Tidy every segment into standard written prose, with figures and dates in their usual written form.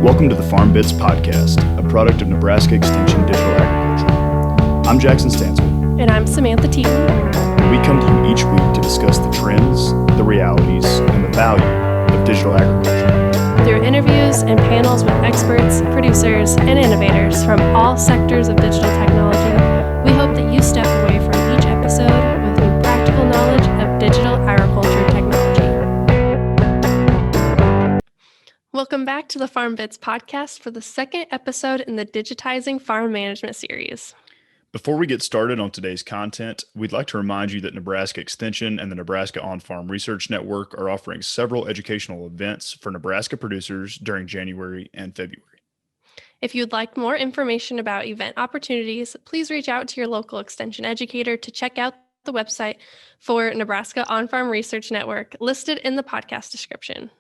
Welcome to the FarmBits podcast, a product of Nebraska Extension Digital Agriculture. I'm Jackson Stansel. And I'm Samantha Teaton. And we come to you each week to discuss the trends, the realities, and the value of digital agriculture. Through interviews and panels with experts, producers, and innovators from all sectors of digital technology, we hope that you step away from each episode with new practical knowledge of digital agriculture technology. Welcome back to the FarmBits podcast for the second episode in the Digitizing Farm Management series. Before we get started on today's content, we'd like to remind you that Nebraska Extension and the Nebraska On-Farm Research Network are offering several educational events for Nebraska producers during January and February. If you'd like more information about event opportunities, please reach out to your local extension educator to check out the website for Nebraska On-Farm Research Network listed in the podcast description.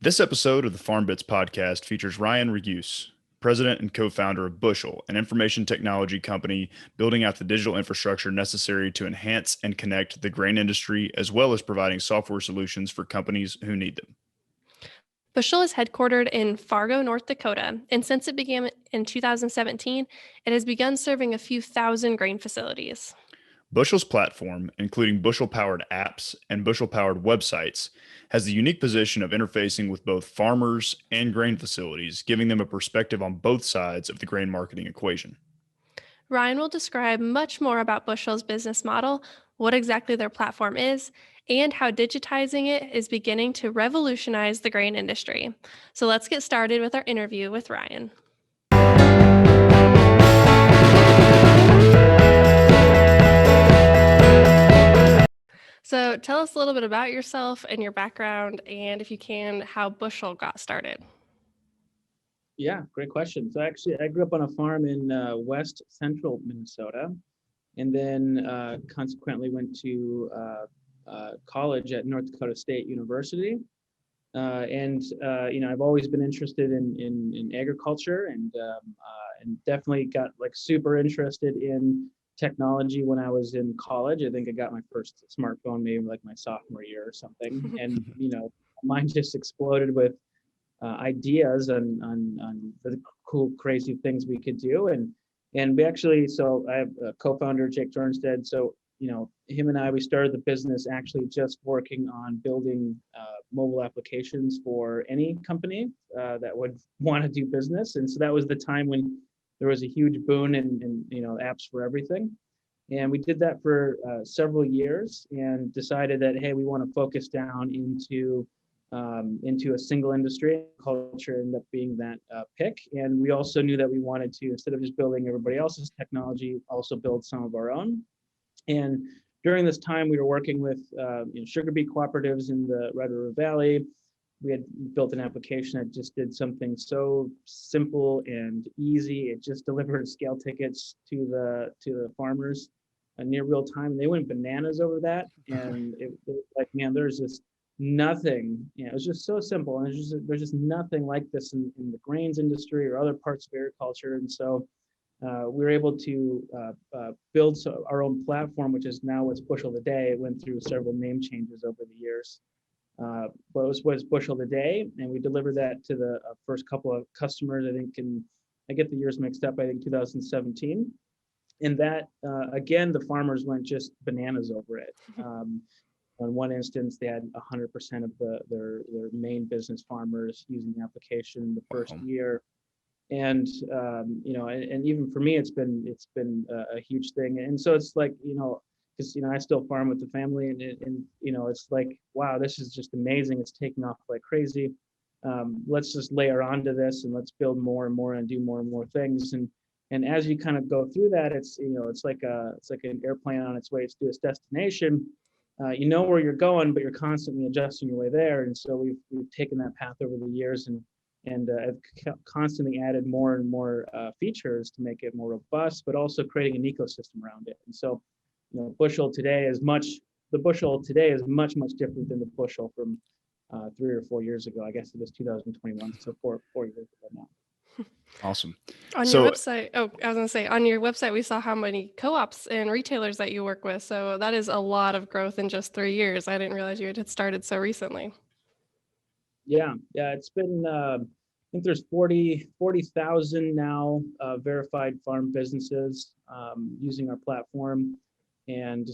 This episode of the FarmBits podcast features Ryan Raguse, president and co-founder of Bushel, an information technology company building out the digital infrastructure necessary to enhance and connect the grain industry, as well as providing software solutions for companies who need them. Bushel is headquartered in Fargo, North Dakota, and since it began in 2017, it has begun serving a few thousand grain facilities. Bushel's platform, including Bushel-powered apps and Bushel-powered websites, has the unique position of interfacing with both farmers and grain facilities, giving them a perspective on both sides of the grain marketing equation. Ryan will describe much more about Bushel's business model, what exactly their platform is, and how digitizing it is beginning to revolutionize the grain industry. So let's get started with our interview with Ryan. So tell us a little bit about yourself and your background, and if you can, how Bushel got started. Yeah, great question. So actually, I grew up on a farm in west central Minnesota, and then consequently went to college at North Dakota State University. I've always been interested in agriculture, and definitely got like super interested in technology when I was in college. I think I got my first smartphone maybe like my sophomore year or something, and mine just exploded with ideas on the cool, crazy things we could do. And we actually, so I have a co-founder, Jake Dornstead. So, him and I, we started the business actually just working on building mobile applications for any company that would want to do business. And so that was the time when there was a huge boon in apps for everything. And we did that for several years and decided that, hey, we want to focus down into a single industry. Culture ended up being that pick. And we also knew that we wanted to, instead of just building everybody else's technology, also build some of our own. And during this time, we were working with sugar beet cooperatives in the Red River Valley. We had built an application that just did something so simple and easy. It just delivered scale tickets to the farmers near real time. They went bananas over that. And it was like, man, there's just nothing. It was just so simple. And there's just nothing like this in the grains industry or other parts of agriculture. And so we were able to build our own platform, which is now what's Bushel Today. It went through several name changes over the years. But it was Bushel Today, and we delivered that to the first couple of customers, I think, I get the years mixed up, I think 2017. And that, again, the farmers went just bananas over it. On one instance, they had 100% of their main business farmers using the application the first year. And, and even for me, it's been a huge thing. And so it's like, because I still farm with the family, and it's like, wow, this is just amazing. It's taking off like crazy. Let's just layer onto this and let's build more and more and do more and more things. And as you kind of go through that, it's like an airplane on its way to its destination. You know where you're going, but you're constantly adjusting your way there. And so we've taken that path over the years, and I've constantly added more and more features to make it more robust, but also creating an ecosystem around it. And so Bushel today is much much different than the Bushel from 3 or 4 years ago. I guess it was 2021, so four years ago now. Awesome. On your website, I was going to say, on your website, we saw how many co-ops and retailers that you work with. So that is a lot of growth in just 3 years. I didn't realize you had started so recently. Yeah, it's been think there's 40,000 now verified farm businesses using our platform. And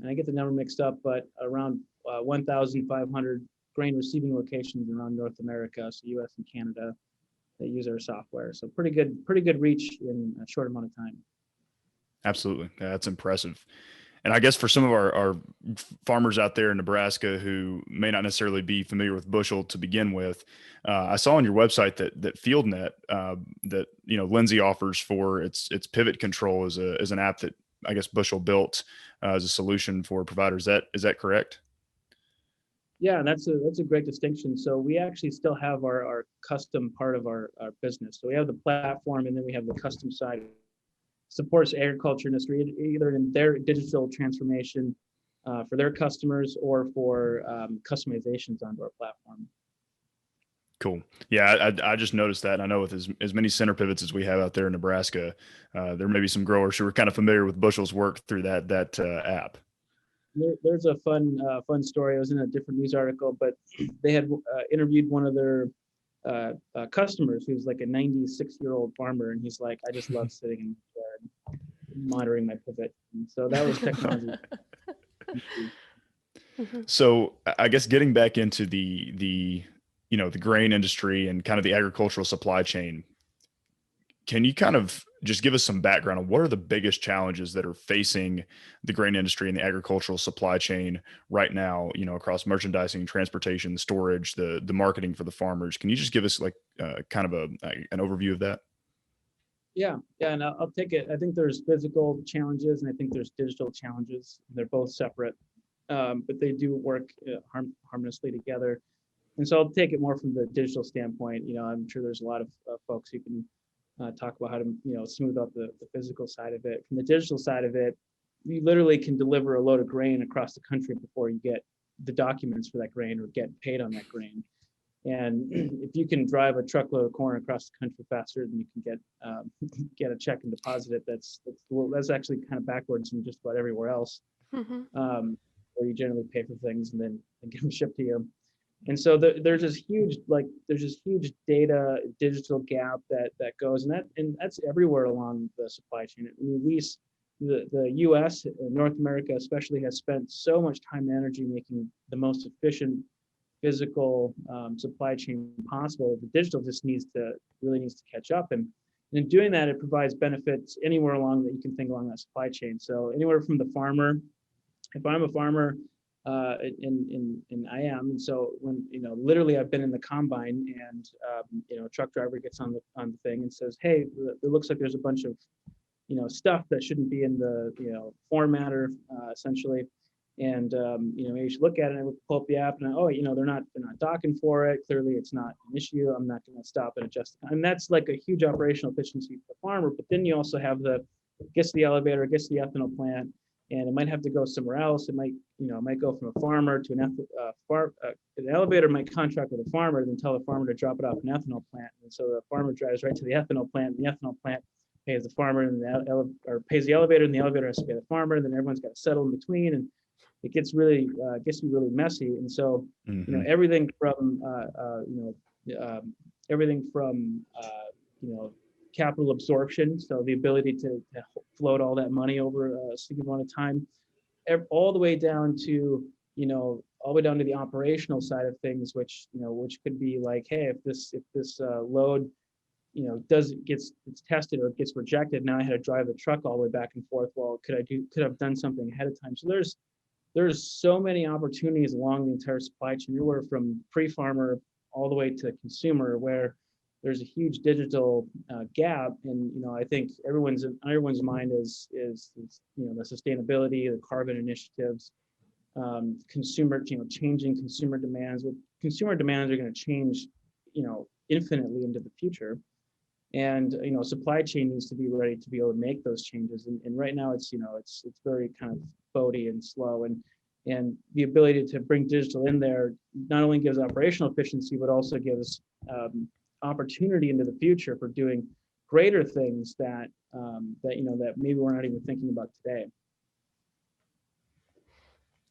I get the number mixed up, but around 1,500 grain receiving locations around North America, so US and Canada, that use our software. So pretty good reach in a short amount of time. Absolutely. Yeah, that's impressive. And I guess for some of our farmers out there in Nebraska who may not necessarily be familiar with Bushel to begin with, I saw on your website that FieldNet, that Lindsay offers for its pivot control is an app that I guess Bushel built as a solution for providers. Is that correct? Yeah, that's a great distinction. So we actually still have our custom part of our business. So we have the platform, and then we have the custom side. Supports agriculture industry either in their digital transformation for their customers or for customizations onto our platform. Cool. Yeah, I just noticed that. And I know with as many center pivots as we have out there in Nebraska, there may be some growers who are kind of familiar with Bushel's work through that app. There's a fun story. I was in a different news article, but they had interviewed one of their customers who's like a 96-year-old farmer, and he's like, I just love sitting in the chair and monitoring my pivot. And so that was technology. So I guess getting back into the grain industry and kind of the agricultural supply chain, can you kind of just give us some background on what are the biggest challenges that are facing the grain industry and the agricultural supply chain right now, across merchandising, transportation, storage, the marketing for the farmers? Can you just give us like kind of an overview of that? Yeah, and I'll take it. I think there's physical challenges and I think there's digital challenges. They're both separate, but they do work harmoniously together. And so I'll take it more from the digital standpoint. I'm sure there's a lot of folks who can talk about how to smooth out the physical side of it. From the digital side of it, you literally can deliver a load of grain across the country before you get the documents for that grain or get paid on that grain. And if you can drive a truckload of corn across the country faster than you can get a check and deposit it, that's actually kind of backwards from just about everywhere else, where you generally pay for things and then get them shipped to you. And so there's this huge digital gap that goes, and that's everywhere along the supply chain. I mean, the U.S., North America especially, has spent so much time and energy making the most efficient physical supply chain possible. The digital just really needs to catch up, and in doing that, it provides benefits anywhere along that you can think along that supply chain. So anywhere from the farmer, if I'm a farmer. And I am, and so when literally I've been in the combine, and a truck driver gets on the thing and says, "Hey, it looks like there's a bunch of stuff that shouldn't be in the formatter essentially," and maybe you should look at it. And I would pull up the app, and they're not docking for it. Clearly, it's not an issue. I'm not going to stop and adjust. And that's like a huge operational efficiency for the farmer. But then you also have gets to the elevator, gets to the ethanol plant. And it might have to go somewhere else. It might go from a farmer to an elevator might contract with a farmer, then tell the farmer to drop it off an ethanol plant. And so the farmer drives right to the ethanol plant, and the ethanol plant pays the farmer, and pays the elevator, and the elevator has to pay the farmer, and then everyone's got to settle in between, and it gets really messy. And so everything from capital absorption, so the ability to float all that money over a significant amount of time, all the way down to the operational side of things, which could be like, hey, if this load gets tested or gets rejected, now I had to drive the truck all the way back and forth. Well, could have done something ahead of time? So there's so many opportunities along the entire supply chain, everywhere from pre-farmer all the way to consumer, where there's a huge digital gap, and I think everyone's mind is the sustainability, the carbon initiatives, changing consumer demands. Well, consumer demands are going to change, infinitely into the future, and supply chain needs to be ready to be able to make those changes. And right now it's very kind of boaty and slow, and the ability to bring digital in there not only gives operational efficiency, but also gives opportunity into the future for doing greater things that maybe we're not even thinking about today.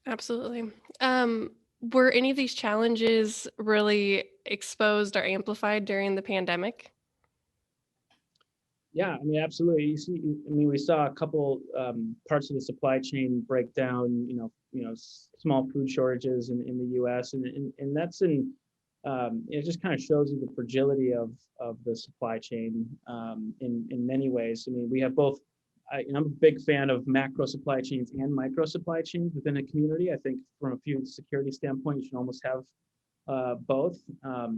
Absolutely. Were any of these challenges really exposed or amplified during the pandemic? Yeah, I mean, absolutely. We saw a couple parts of the supply chain break down. Small food shortages in the U.S. and that's it just kind of shows you the fragility of the supply chain in many ways. I mean, we have both. I'm a big fan of macro supply chains and micro supply chains within a community. I think from a food security standpoint, you should almost have both. So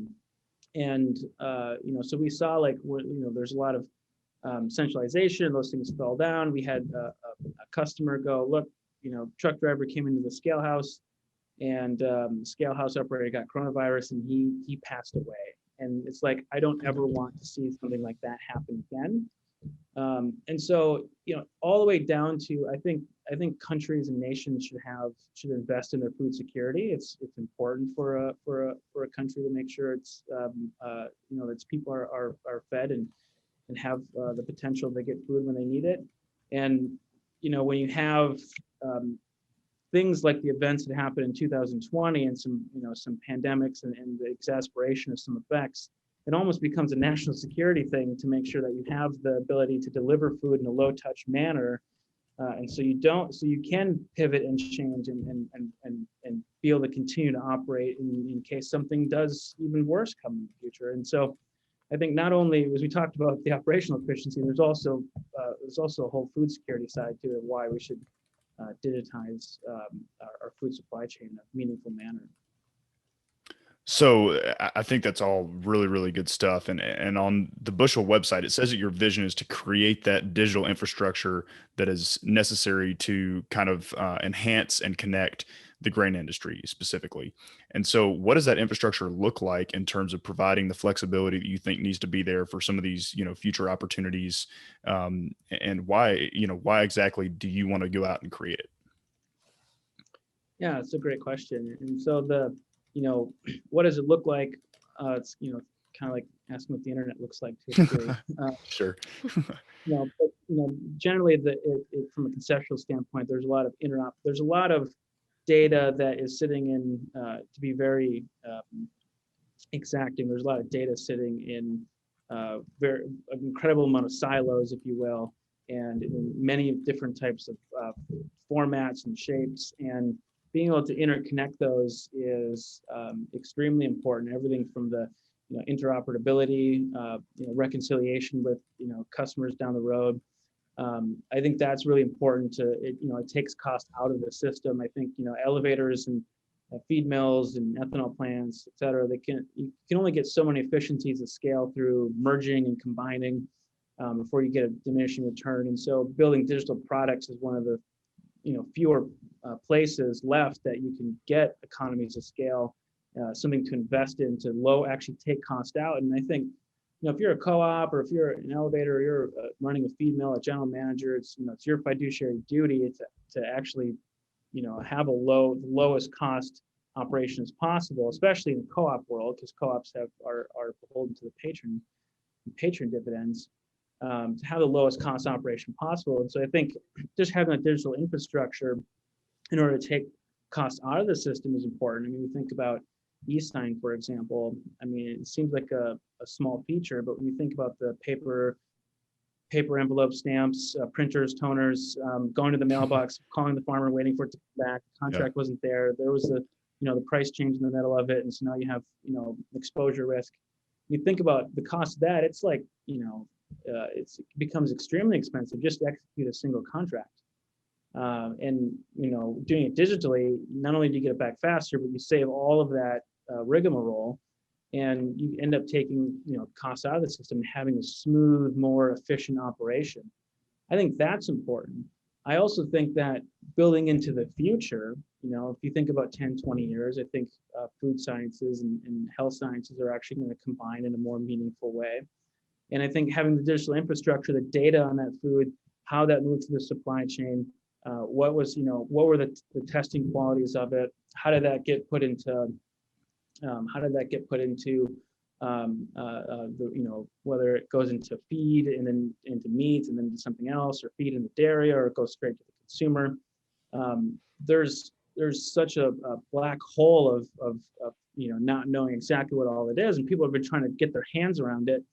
we saw there's a lot of centralization. Those things fell down. We had a customer go, look, truck driver came into the scale house, and the scale house operator got coronavirus, and he passed away. And it's like, I don't ever want to see something like that happen again. And so, all the way down to, I think countries and nations should invest in their food security. It's important for a country to make sure its people are fed and have the potential to get food when they need it. And when you have things like the events that happened in 2020 and some pandemics and the exacerbation of some effects, it almost becomes a national security thing to make sure that you have the ability to deliver food in a low touch manner. And so you can pivot and change and be able to continue to operate in case something does even worse come in the future. And so I think not only, as we talked about the operational efficiency, there's also a whole food security side to it, why we should digitize our food supply chain in a meaningful manner. So I think that's all really, really good stuff. And on the Bushel website, it says that your vision is to create that digital infrastructure that is necessary to kind of enhance and connect the grain industry specifically. And so what does that infrastructure look like in terms of providing the flexibility that you think needs to be there for some of these, future opportunities? And why exactly do you want to go out and create it? Yeah, it's a great question. And so what does it look like? It's kind of like asking what the internet looks like too. Sure. But generally, from a conceptual standpoint, there's a lot of There's a lot of data that is sitting in to be very exacting. There's a lot of data sitting in very an incredible amount of silos, if you will, and in many different types of formats and shapes. And being able to interconnect those is extremely important. Everything from the interoperability, reconciliation with customers down the road. I think that's really important. It takes cost out of the system. I think elevators and feed mills and ethanol plants, et cetera, you can only get so many efficiencies of scale through merging and combining before you get a diminishing return. And so building digital products is one of the fewer places left that you can get economies of scale, something to invest in to actually take cost out. And I think if you're a co-op or if you're an elevator or you're running a feed mill, a general manager, it's your fiduciary duty to actually have the lowest cost operation as possible, especially in the co-op world, because co-ops are beholden to the patron dividends, to have the lowest cost operation possible. And so I think just having a digital infrastructure in order to take costs out of the system is important. I mean, we think about e-sign, for example. I mean, it seems like a small feature, but when you think about the paper envelope stamps, printers, toners, going to the mailbox, calling the farmer, waiting for it to come back, the contract wasn't there. There was the price change in the middle of it. And so now you have, exposure risk. You think about the cost of that, it's like, it becomes extremely expensive just to execute a single contract. And doing it digitally, not only do you get it back faster, but you save all of that rigmarole, and you end up taking costs out of the system and having a smooth, more efficient operation. I think that's important. I also think that building into the future, if you think about 10, 20 years, I think food sciences and health sciences are actually going to combine in a more meaningful way. And I think having the digital infrastructure, the data on that food, how that moves through the supply chain, what were the testing qualities of it? How did that get put into whether it goes into feed and then into meat and then into something else, or feed in the dairy, or it goes straight to the consumer. There's there's such a black hole of not knowing exactly what all it is, and people have been trying to get their hands around it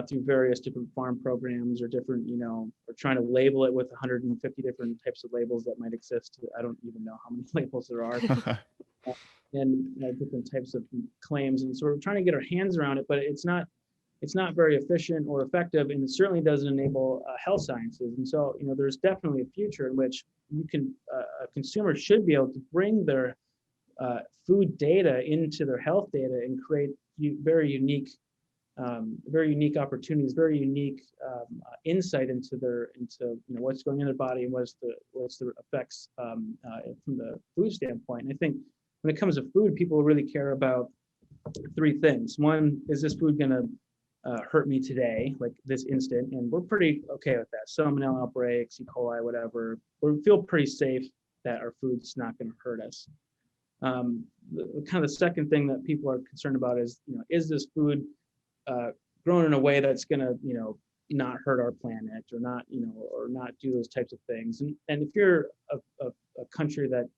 through various different farm programs or different, or trying to label it with 150 different types of labels that might exist. I don't even know how many labels there are, and different types of claims. And so we're trying to get our hands around it, but it's not very efficient or effective, and it certainly doesn't enable health sciences. And so, there's definitely a future in which a consumer should be able to bring their food data into their health data and create very unique opportunities, very unique insight into what's going in their body and what's the effects from the food standpoint. And I think when it comes to food, people really care about three things. One, is this food going to hurt me today, like this instant? And we're pretty okay with that. Salmonella outbreaks, E. coli, whatever. We feel pretty safe that our food's not going to hurt us. The second thing that people are concerned about is this food grown in a way that's going to not hurt our planet, or not not do those types of things. And if you're a country that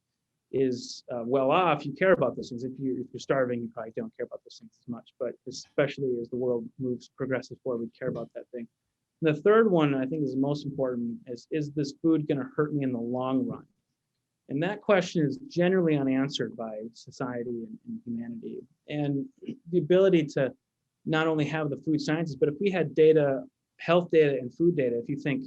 is well off, you care about those things. If you're starving, you probably don't care about those things as much. But especially as the world progresses forward, we care about that thing. And the third one, I think, is the most important: is this food going to hurt me in the long run? And that question is generally unanswered by society and humanity. And the ability to not only have the food sciences, but if we had data, health data and food data, if you think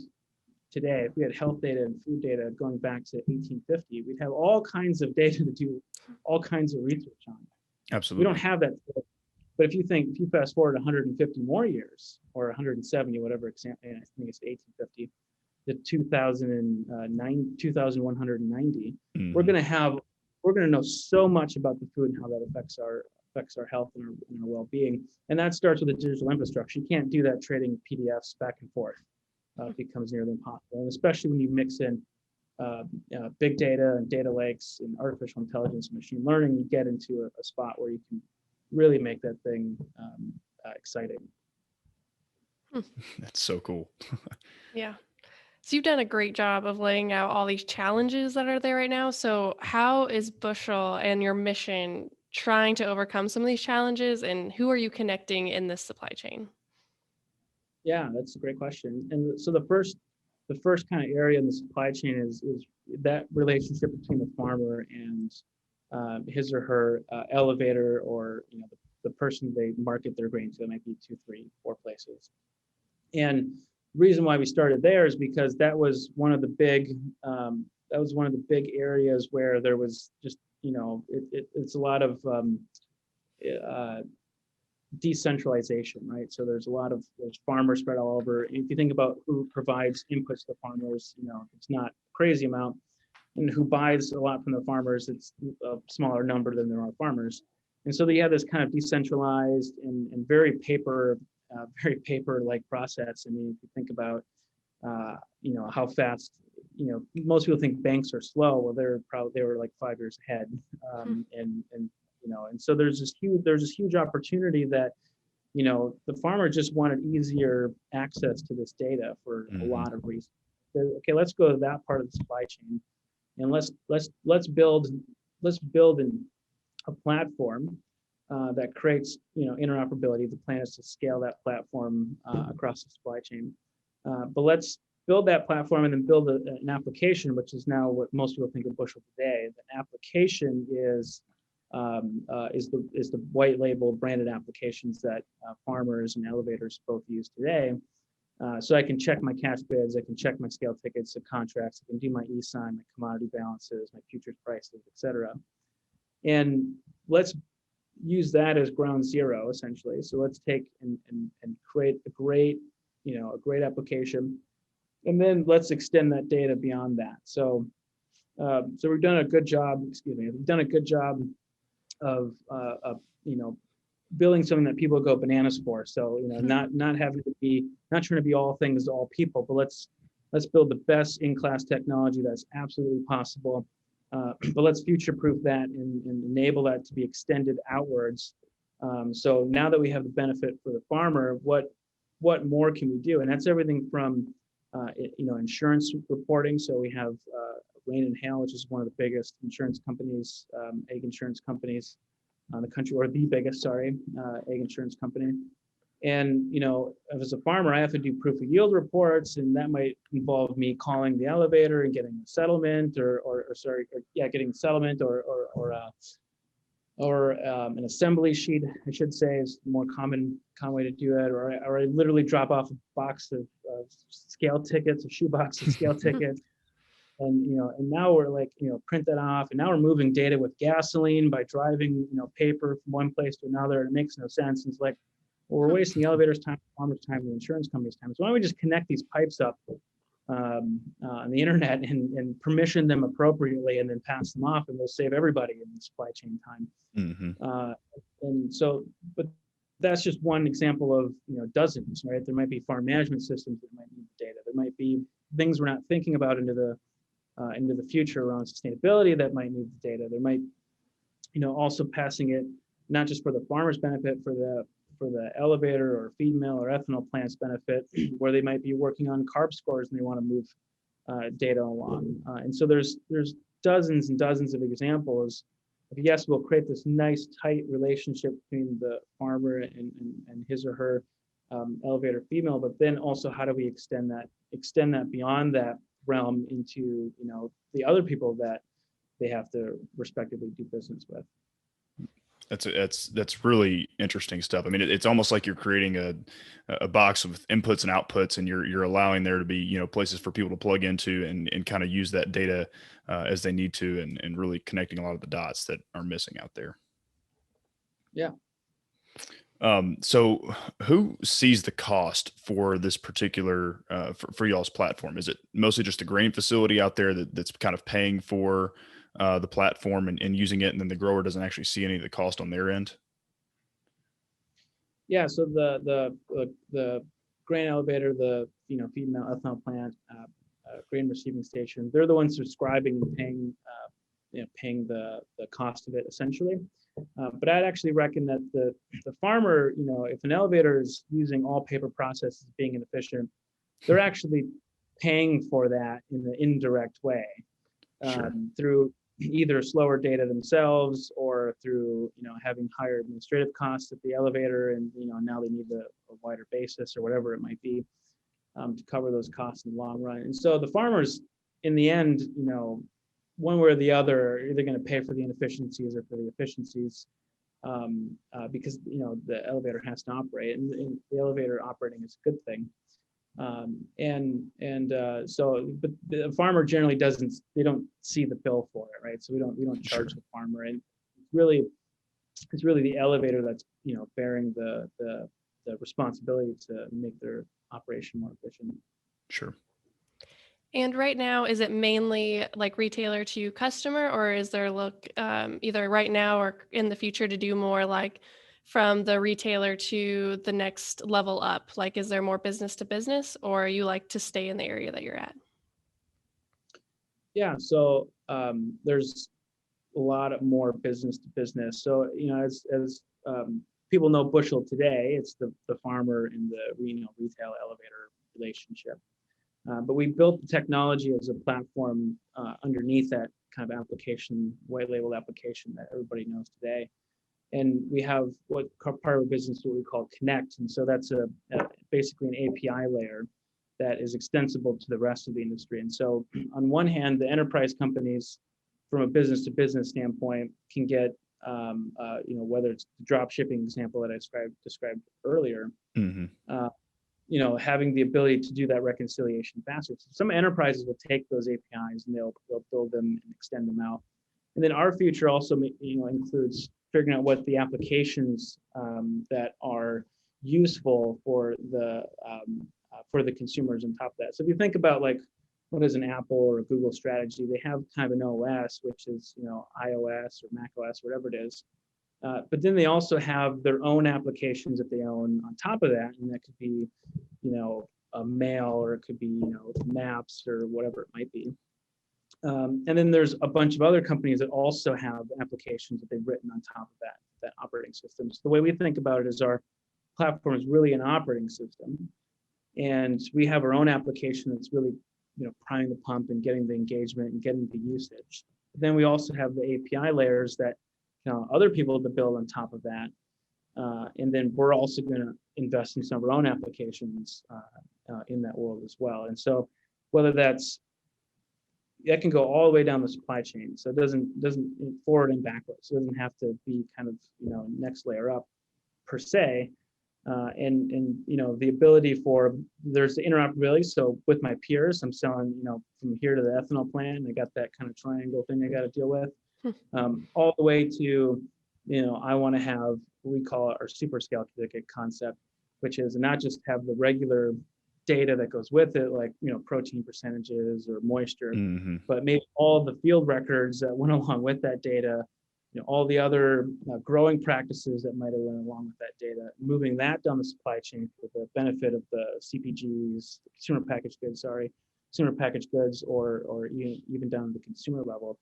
today, if we had health data and food data going back to 1850, we'd have all kinds of data to do all kinds of research on. Absolutely. We don't have that. But if you fast forward 150 more years, or 170, whatever example, I think it's 1850, to 2190, we're going to know so much about the food and how that affects our health and our well-being. And that starts with the digital infrastructure. You can't do that trading PDFs back and forth. It becomes nearly impossible. And especially when you mix in big data and data lakes and artificial intelligence and machine learning, you get into a spot where you can really make that thing exciting. That's so cool. Yeah. So you've done a great job of laying out all these challenges that are there right now. So how is Bushel and your mission trying to overcome some of these challenges, and who are you connecting in this supply chain? Yeah, that's a great question. And so the first kind of area in the supply chain is that relationship between the farmer and his or her elevator, or the person they market their grain to. That might be 2, 3, 4 places. And the reason why we started there is because that was one of the big areas where there was just it's a lot of decentralization, right? So there's farmers spread all over. If you think about who provides inputs to farmers, it's not a crazy amount, and who buys a lot from the farmers, it's a smaller number than there are farmers. And so you have this kind of decentralized and very paper-like process. I mean, if you think about how fast, most people think banks are slow. Well, they were like 5 years ahead, and so there's this huge opportunity that the farmer just wanted easier access to this data for a lot of reasons. Okay, let's go to that part of the supply chain, and let's build a platform that creates interoperability. The plan is to scale that platform across the supply chain, but let's build that platform and then build an application, which is now what most people think of Bushel today. The application is the white label branded applications that farmers and elevators both use today. So I can check my cash bids, I can check my scale tickets, the contracts, I can do my e-sign, my commodity balances, my futures prices, etc. And let's use that as ground zero, essentially. So let's take and create a great application, and then let's extend that data beyond that. So we've done a good job. We've done a good job of building something that people go bananas for. So not trying to be all things to all people, but let's build the best in-class technology that's absolutely possible. But let's future-proof that and enable that to be extended outwards. So now that we have the benefit for the farmer, what more can we do? And that's everything from insurance reporting. So we have Rain and Hail, which is one of the biggest insurance companies, egg insurance companies in the country, or the biggest, sorry, egg insurance company. And, as a farmer, I have to do proof of yield reports, and that might involve me calling the elevator and getting a settlement, getting a settlement, or an assembly sheet, I should say, is the more common way to do it. Or I literally drop off a box of scale tickets, a shoebox of scale tickets. And, and now we're print that off, and now we're moving data with gasoline by driving, paper from one place to another. And it makes no sense. It's like, well, we're wasting the elevator's time, the farmer's time, the insurance company's time. So why don't we just connect these pipes up on the internet and permission them appropriately, and then pass them off, and we'll save everybody in the supply chain time. And so, but that's just one example of dozens, right? There might be farm management systems that might need data. There might be things we're not thinking about into the future around sustainability that might need the data. There might, also passing it not just for the farmer's benefit, for the elevator or feed mill or ethanol plant's benefit, where they might be working on carb scores and they want to move data along. And so there's dozens and dozens of examples. Yes, we'll create this nice tight relationship between the farmer and his or her elevator feed mill, but then also how do we extend that beyond that realm into the other people that they have to respectively do business with. That's really interesting stuff. I mean, it's almost like you're creating a box of inputs and outputs, and you're allowing there to be places for people to plug into and kind of use that data as they need to, and really connecting a lot of the dots that are missing out there. Yeah. So who sees the cost for this particular for y'all's platform? Is it mostly just the grain facility out there that's kind of paying for the platform and using it, and then the grower doesn't actually see any of the cost on their end? Yeah, so the grain elevator, the feed mill, ethanol plant, grain receiving station, they're the ones subscribing and paying the cost of it essentially. But I'd actually reckon that the farmer, if an elevator is using all paper processes being inefficient, they're actually paying for that in the indirect way. Through either slower data themselves, or through having higher administrative costs at the elevator, and now they need a wider basis or whatever it might be to cover those costs in the long run. And so the farmers, in the end, one way or the other, are either going to pay for the inefficiencies or for the efficiencies, because the elevator has to operate, and the elevator operating is a good thing. So, but the farmer generally they don't see the bill for it, right? So we don't charge the farmer, and it's really the elevator that's bearing the responsibility to make their operation more efficient. Sure. And right now, is it mainly like retailer to customer, or is there either right now or in the future to do more like from the retailer to the next level up? Like, is there more business to business, or you like to stay in the area that you're at? Yeah, so there's a lot of more business to business. So as people know Bushel today, it's the farmer and the retail elevator relationship. But we built the technology as a platform underneath that kind of application, white label application that everybody knows today. And we have part of our business what we call Connect. And so that's basically an API layer that is extensible to the rest of the industry. And so on one hand, the enterprise companies, from a business to business standpoint, can get, whether it's the drop shipping example that I described earlier, having the ability to do that reconciliation faster. So some enterprises will take those APIs and they'll build them and extend them out. And then our future also includes figuring out what the applications that are useful for the consumers on top of that. So if you think about like what is an Apple or a Google strategy, they have kind of an OS, which is iOS or Mac OS, whatever it is. But then they also have their own applications that they own on top of that, and that could be, a mail, or it could be, maps or whatever it might be. And then there's a bunch of other companies that also have applications that they've written on top of that operating system. So the way we think about it is our platform is really an operating system, and we have our own application that's really priming the pump and getting the engagement and getting the usage. But then we also have the API layers that other people to build on top of that. And then we're also going to invest in some of our own applications in that world as well. And so whether that can go all the way down the supply chain. So it doesn't forward and backwards. It doesn't have to be kind of, next layer up per se. And the ability there's the interoperability. So with my peers, I'm selling, from here to the ethanol plant. I got that kind of triangle thing I got to deal with, all the way to, I want to have what we call our super scale certificate concept, which is not just have the regular data that goes with it, like, protein percentages or moisture, but maybe all the field records that went along with that data, all the other growing practices that might have went along with that data, moving that down the supply chain for the benefit of the CPGs, consumer packaged goods, or even down to the consumer level.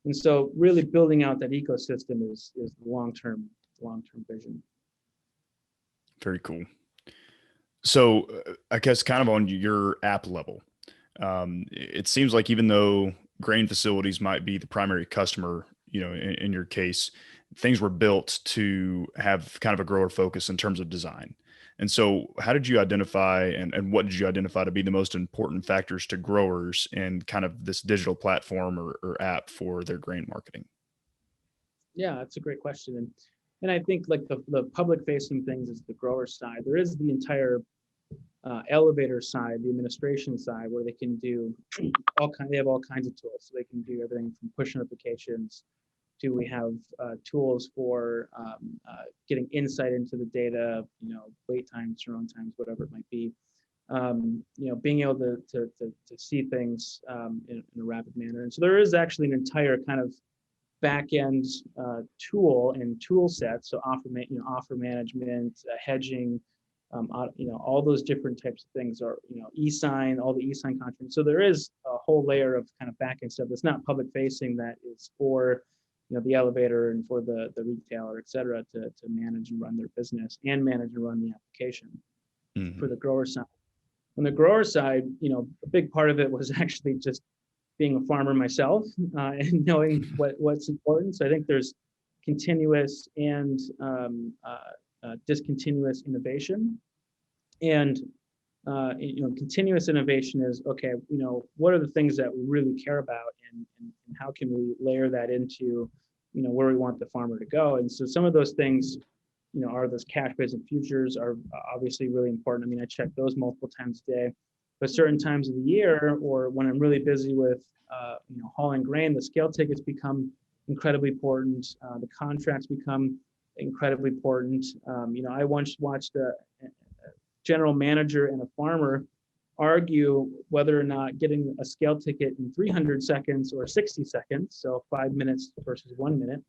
And so really building out that ecosystem is the long-term vision. Very cool. So I guess kind of on your app level, it seems like even though grain facilities might be the primary customer, in your case, things were built to have kind of a grower focus in terms of design. And so how did you identify and what did you identify to be the most important factors to growers in kind of this digital platform or app for their grain marketing? Yeah, that's a great question. And I think like the public facing things is the grower side. There is the entire elevator side, the administration side, where they can do they have all kinds of tools. So they can do everything from push notifications to we have tools for getting insight into the data, wait times, turnaround times, whatever it might be. Being able to see things in a rapid manner. And so there is actually an entire kind of back-end tool and tool set. So offer management, hedging, all those different types of things are, e-sign, all the e-sign content. So there is a whole layer of kind of back-end stuff that's not public facing that is for, the elevator and for the retailer, et cetera, to manage and run their business and manage and run the application for the grower side. On the grower side, a big part of it was actually just being a farmer myself and knowing what's important. So I think there's continuous and discontinuous innovation. And continuous innovation is, okay, what are the things that we really care about and how can we layer that into, where we want the farmer to go. And so some of those things, are those cash-based futures are obviously really important. I mean, I check those multiple times a day, but certain times of the year or when I'm really busy with, hauling grain, the scale tickets become incredibly important. The contracts become incredibly important. I once watched a general manager and a farmer argue whether or not getting a scale ticket in 300 seconds or 60 seconds, so 5 minutes versus 1 minute,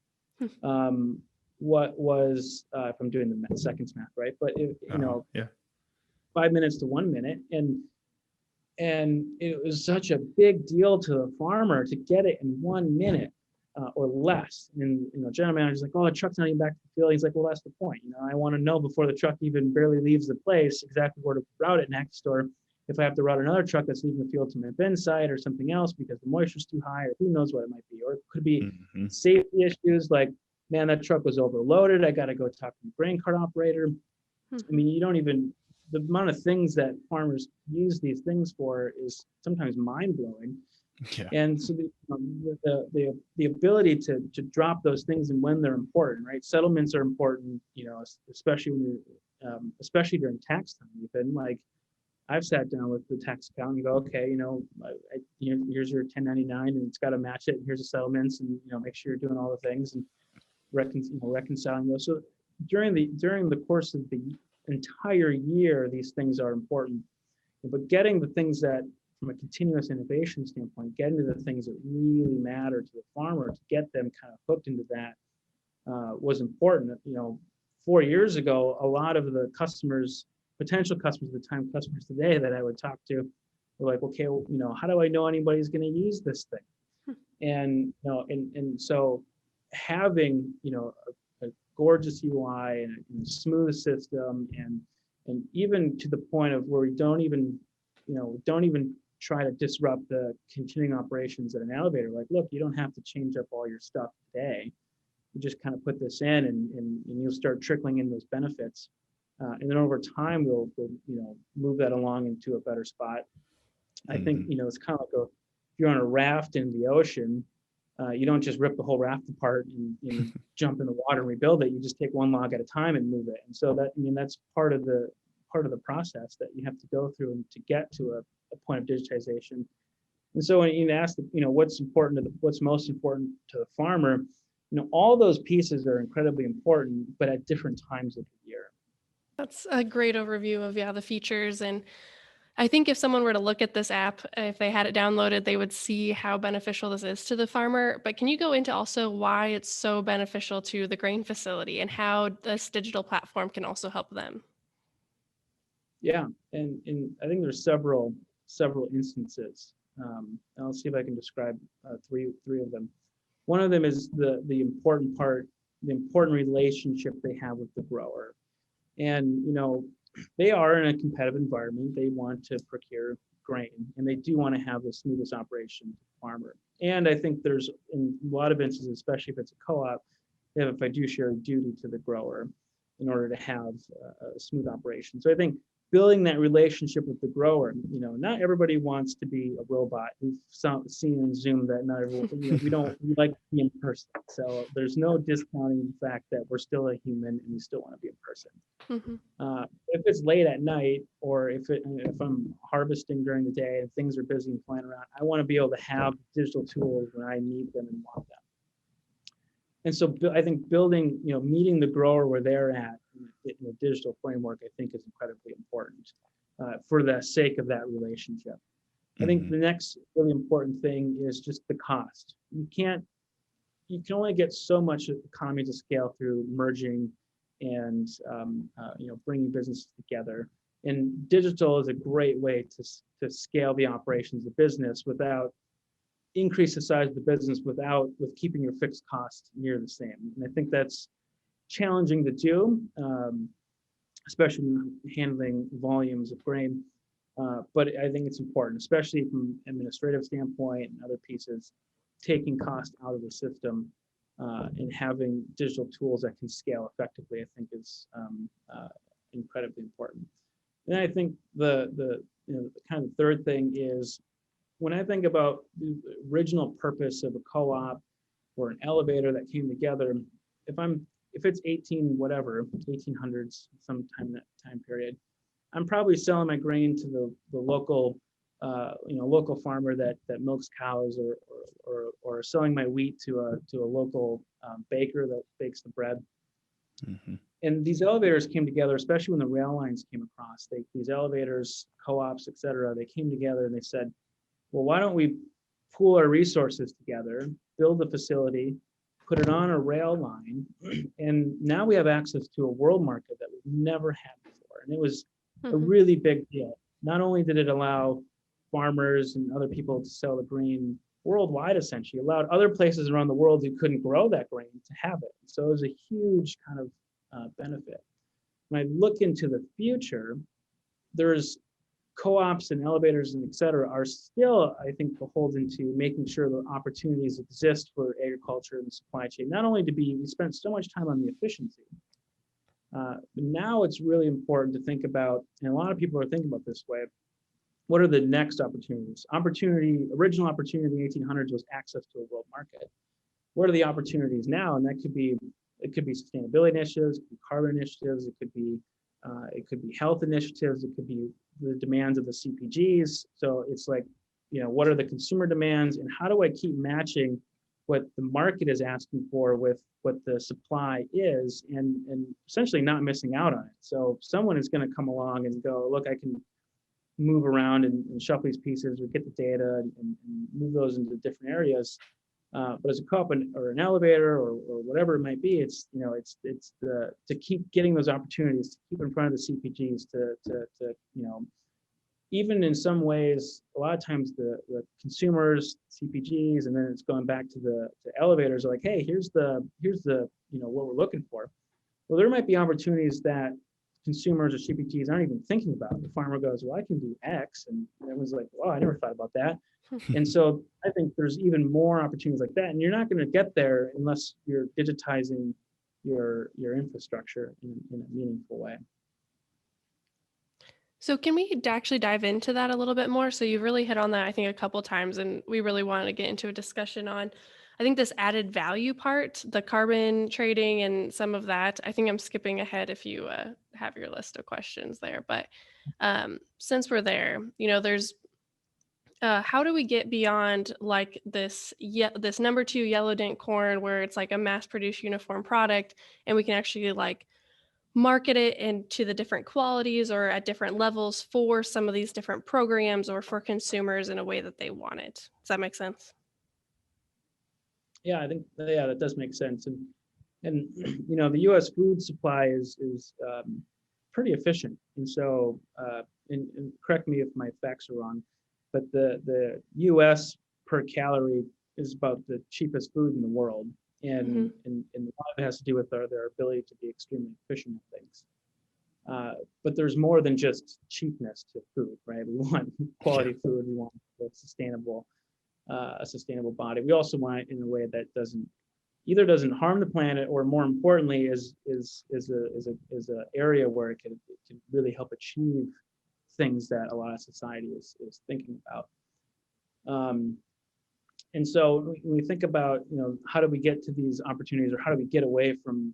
what was, if I'm doing the seconds math right, but 5 minutes to 1 minute, and it was such a big deal to the farmer to get it in 1 minute or less. And general manager's like, oh, the truck's not even back to the field. He's like, well, that's the point. I want to know before the truck even barely leaves the place exactly where to route it next, or if I have to route another truck that's leaving the field to my bin site or something else because the moisture's too high, or who knows what it might be. Or it could be safety issues like, man, that truck was overloaded. I got to go talk to the grain cart operator. I mean, the amount of things that farmers use these things for is sometimes mind-blowing. Yeah. And so the ability to drop those things and when they're important, right? Settlements are important, especially when especially during tax time. Even like I've sat down with the tax accountant and go, okay, here's your 1099 and it's got to match it. And here's the settlements, and make sure you're doing all the things and reconciling those. So during the course of the entire year, these things are important. But getting the things that, from a continuous innovation standpoint, getting to the things that really matter to the farmer, to get them kind of hooked into that was important. 4 years ago, a lot of the potential customers at the time, customers today that I would talk to were like, okay, well, how do I know anybody's going to use this thing? And so having a gorgeous UI and a smooth system and even to the point of where we don't even try to disrupt the continuing operations at an elevator. Like, look, you don't have to change up all your stuff today. You just kind of put this in, and you'll start trickling in those benefits. And then over time, we'll move that along into a better spot. I think, it's kind of like if you're on a raft in the ocean, you don't just rip the whole raft apart and jump in the water and rebuild it. You just take one log at a time and move it. And so that's part of the process that you have to go through and to get to a point of digitization. And so when you ask, what's most important to the farmer, all those pieces are incredibly important, but at different times of the year. That's a great overview of the features. And I think if someone were to look at this app, if they had it downloaded, they would see how beneficial this is to the farmer. But can you go into also why it's so beneficial to the grain facility and how this digital platform can also help them? Yeah, and I think there's several instances. I'll see if I can describe three of them. One of them is the important part, the important relationship they have with the grower. And, they are in a competitive environment. They want to procure grain, and they do want to have the smoothest operation for the farmer. And I think there's, in a lot of instances, especially if it's a co-op, they have a fiduciary duty to the grower in order to have a smooth operation. So I think building that relationship with the grower, not everybody wants to be a robot. We've seen in Zoom that not everyone, we like to be in person. So there's no discounting the fact that we're still a human and we still want to be in person. If it's late at night, or if I'm harvesting during the day and things are busy and flying around, I want to be able to have digital tools when I need them and want them. And so I think building, meeting the grower where they're at in a digital framework, I think is incredibly important for the sake of that relationship. I think the next really important thing is just the cost. You can only get so much economies of scale through merging and bringing businesses together. And digital is a great way to scale the operations of business without increase the size of the business with keeping your fixed costs near the same. And I think that's challenging to do, especially when handling volumes of grain. But I think it's important, especially from an administrative standpoint and other pieces, taking cost out of the system and having digital tools that can scale effectively, I think is incredibly important. And I think the kind of third thing is, when I think about the original purpose of a co-op or an elevator that came together, if it's 1800s, sometime in that time period, I'm probably selling my grain to the local, local farmer that milks cows, or selling my wheat to a local baker that bakes the bread. And these elevators came together, especially when the rail lines came across. These elevators, co-ops, et cetera, they came together and they said, well, why don't we pool our resources together, build a facility, put it on a rail line, and now we have access to a world market that we've never had before. And it was a really big deal. Not only did it allow farmers and other people to sell the grain worldwide, essentially, it allowed other places around the world who couldn't grow that grain to have it. So it was a huge kind of benefit. When I look into the future, there's co-ops and elevators and et cetera are still, I think, beholden to making sure that opportunities exist for agriculture and supply chain. Not only we spent so much time on the efficiency, but now it's really important to think about, and a lot of people are thinking about this way, what are the next opportunities? Original opportunity in the 1800s was access to a world market. What are the opportunities now? And it could be sustainability initiatives, it could be carbon initiatives, it could be health initiatives, it could be the demands of the CPGs. So it's like, what are the consumer demands, and how do I keep matching what the market is asking for with what the supply is, and essentially not missing out on it. So someone is going to come along and go, look, I can move around and shuffle these pieces or get the data and move those into different areas. But as a co-op or an elevator or whatever it might be, it's to keep getting those opportunities, to keep in front of the CPGs, to even in some ways, a lot of times the consumers, CPGs, and then it's going back to the elevators are like, hey, here's the what we're looking for. Well, there might be opportunities that consumers or CPGs aren't even thinking about. The farmer goes, well, I can do X. And everyone's like, well, I never thought about that. And so I think there's even more opportunities like that. And you're not going to get there unless you're digitizing your infrastructure in a meaningful way. So can we actually dive into that a little bit more? So you've really hit on that, I think, a couple times, and we really wanted to get into a discussion on, I think, this added value part, the carbon trading and some of that. I think I'm skipping ahead if you have your list of questions there. But since we're there, there's how do we get beyond like this number 2 yellow dent corn where it's like a mass produced uniform product, and we can actually like market it into the different qualities or at different levels for some of these different programs or for consumers in a way that they want it. Does that make sense? Yeah, I think that does make sense. And the U.S. food supply is pretty efficient. And so, and correct me if my facts are wrong, but the U.S. per calorie is about the cheapest food in the world. And a lot of it has to do with their ability to be extremely efficient at things. But there's more than just cheapness to food, right? We want quality food. We want a sustainable body. We also want it in a way that doesn't harm the planet, or more importantly, is a area where it can really help achieve things that a lot of society is thinking about. And so when we think about, how do we get to these opportunities, or how do we get away from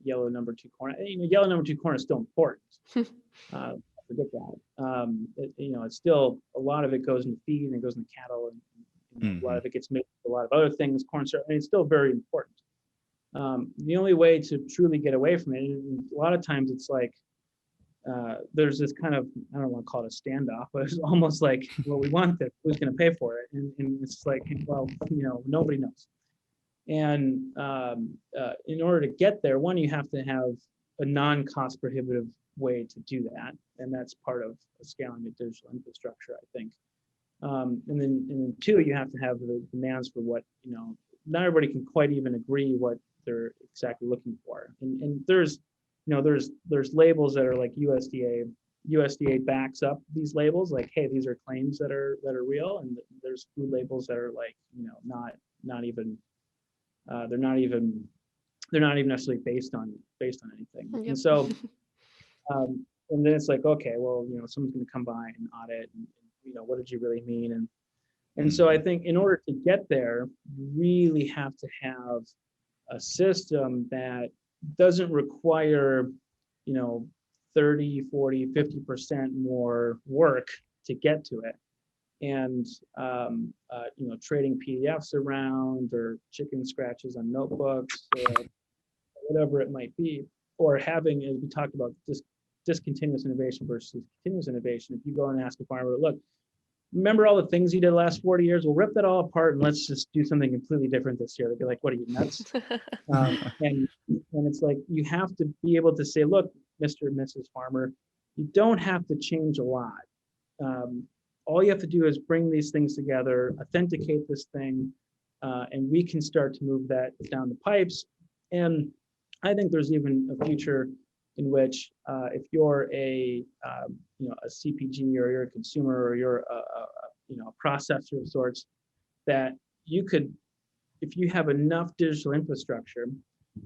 yellow number 2 corn? Yellow number 2 corn is still important. Forget that. It's still, a lot of it goes into feed and it goes into cattle, and a lot of it gets made with a lot of other things, corn syrup. It's still very important. The only way to truly get away from it, and a lot of times it's like, there's this kind of, I don't want to call it a standoff, but it's almost like, well, we want this, who's going to pay for it? And it's like, well, nobody knows. And in order to get there, one, you have to have a non-cost prohibitive way to do that. And that's part of scaling the digital infrastructure, I think. And then two, you have to have the demands for what, not everybody can quite even agree what they're exactly looking for. And there's labels that are like USDA backs up these labels, like, hey, these are claims that are real. And there's food labels that are like, not even necessarily based on anything. Yep. And so, and then it's like, okay, well, someone's going to come by and audit, and what did you really mean? And so I think in order to get there, you really have to have a system that doesn't require 30, 40, 50% more work to get to it. And trading PDFs around, or chicken scratches on notebooks, or whatever it might be, or having, as we talked about, discontinuous innovation versus continuous innovation. If you go and ask a farmer, look, remember all the things you did the last 40 years? We'll rip that all apart and let's just do something completely different this year. They'd be like, what are you, nuts? And it's like, you have to be able to say, look, Mr. and Mrs. Farmer, you don't have to change a lot. All you have to do is bring these things together, authenticate this thing, and we can start to move that down the pipes. And I think there's even a future in which, if you're a CPG, or you're a consumer, or you're a processor of sorts, that you could, if you have enough digital infrastructure,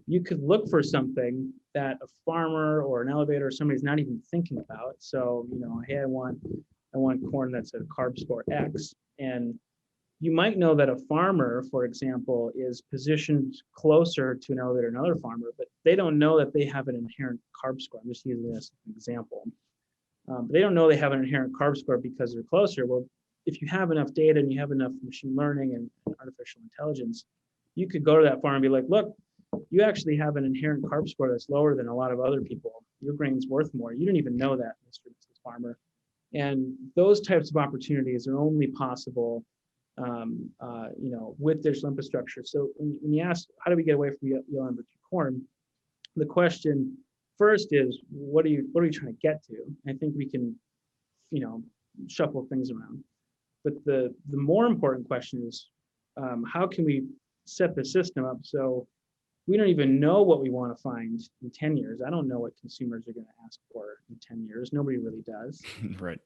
you could look for something that a farmer or an elevator or somebody's not even thinking about. So, hey, I want corn that's a carb score X. And you might know that a farmer, for example, is positioned closer to an elevator than another farmer, but they don't know that they have an inherent carb score. I'm just using this as an example. But they don't know they have an inherent carb score because they're closer. Well, if you have enough data and you have enough machine learning and artificial intelligence, you could go to that farm and be like, look, you actually have an inherent carb score that's lower than a lot of other people. Your grain's worth more. You didn't even know that, Mr. and Mrs. Farmer. And those types of opportunities are only possible with digital infrastructure. So when you ask, how do we get away from yellow number 2 corn? The question first is, what are you trying to get to? I think we can, shuffle things around. But the more important question is, how can we set the system up so we don't even know what we want to find in 10 years. I don't know what consumers are going to ask for in 10 years. Nobody really does. Right.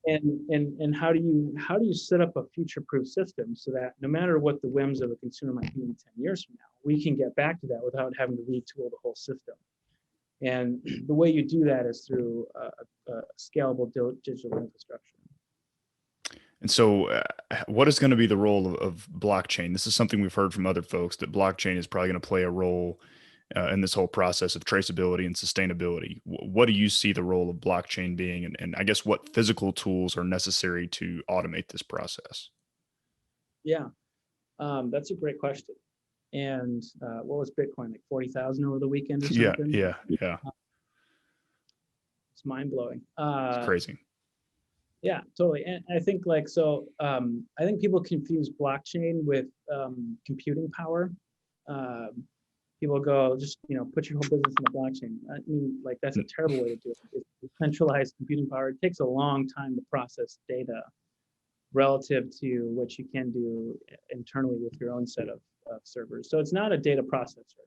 And how do you set up a future-proof system so that no matter what the whims of a consumer might be in 10 years from now, we can get back to that without having to retool the whole system. And the way you do that is through a scalable digital infrastructure. And so, what is going to be the role of blockchain? This is something we've heard from other folks, that blockchain is probably going to play a role in this whole process of traceability and sustainability. What do you see the role of blockchain being? And I guess what physical tools are necessary to automate this process? Yeah, that's a great question. And what was Bitcoin, like 40,000 over the weekend or Yeah, something? yeah. It's mind blowing. It's crazy. Yeah, totally. And I think I think people confuse blockchain with computing power. People go, just, put your whole business in the blockchain. I mean, like, that's a terrible way to do it. It's centralized computing power. It takes a long time to process data relative to what you can do internally with your own set of servers. So it's not a data processor.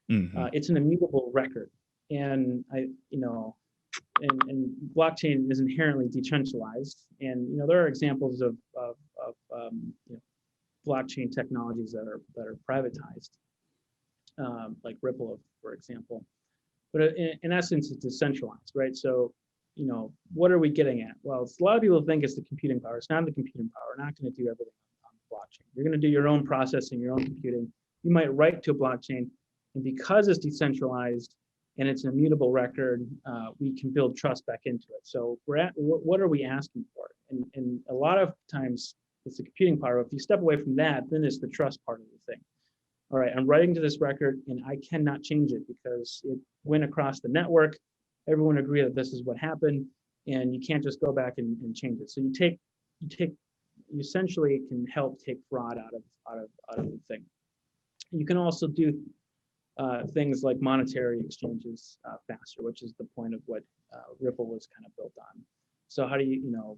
It's an immutable record. And and blockchain is inherently decentralized. And there are examples of blockchain technologies that are privatized, like Ripple, for example. But in essence, it's decentralized, right? So, what are we getting at? Well, a lot of people think it's the computing power. It's not the computing power. We're not going to do everything on the blockchain. You're going to do your own processing, your own computing. You might write to a blockchain, and because it's decentralized and it's an immutable record, we can build trust back into it. So what are we asking for? And a lot of times it's the computing power. If you step away from that, then it's the trust part of the thing. All right, I'm writing to this record and I cannot change it because it went across the network. Everyone agreed that this is what happened, and you can't just go back and change it. So you essentially can help take fraud out of the thing. You can also do things like monetary exchanges faster, which is the point of what Ripple was kind of built on. So how do